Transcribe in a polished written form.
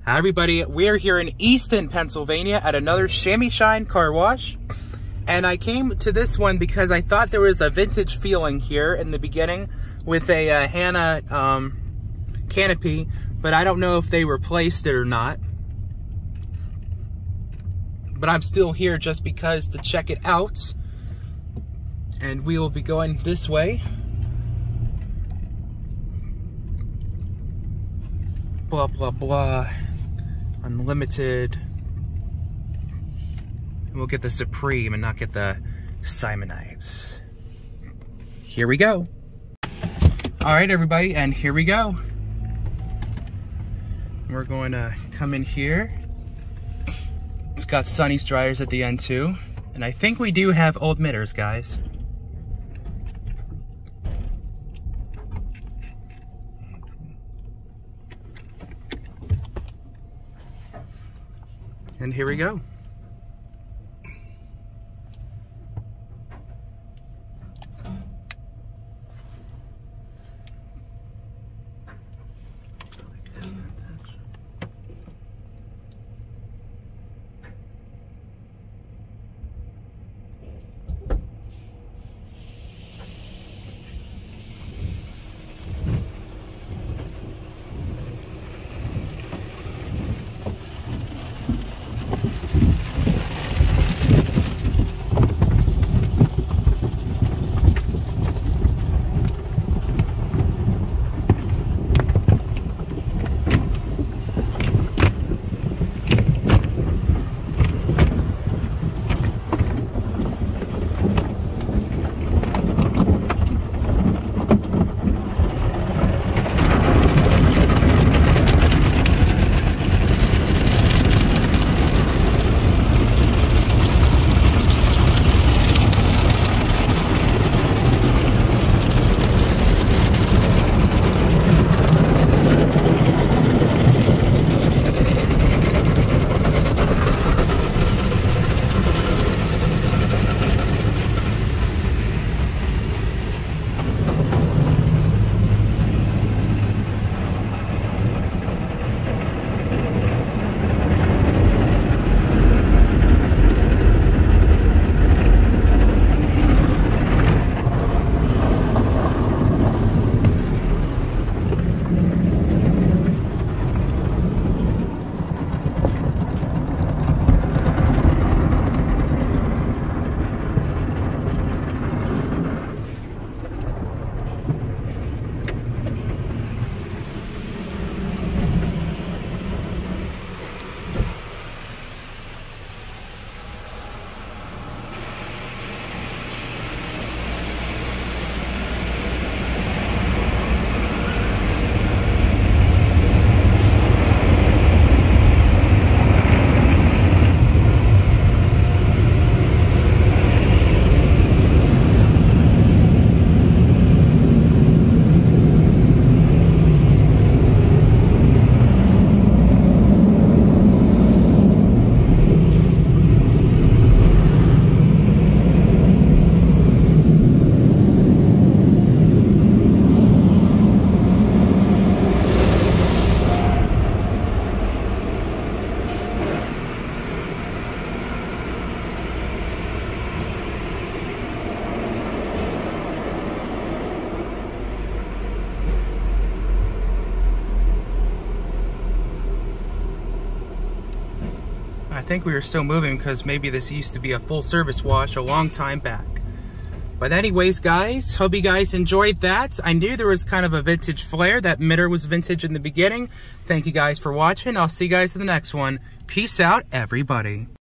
Hi everybody, we're here in Easton, Pennsylvania at another Shammy Shine car wash. And I came to this one because I thought there was a vintage feeling here in the beginning with a Hannah canopy, but I don't know if they replaced it or not. But I'm still here just because to check it out. And we will be going this way. Blah, blah, blah. Unlimited. And we'll get the Supreme and not get the Simonites. Here we go. All right, everybody, and here we go. We're going to come in here. It's got Sunny's dryers at the end too. And I think we do have old mitters, guys. And here we go. I think we were still moving because maybe this used to be a full service wash a long time back. But anyways, guys, hope you guys enjoyed that. I knew there was kind of a vintage flair. That mitter was vintage in the beginning. Thank you guys for watching. I'll see you guys in the next one. Peace out, everybody.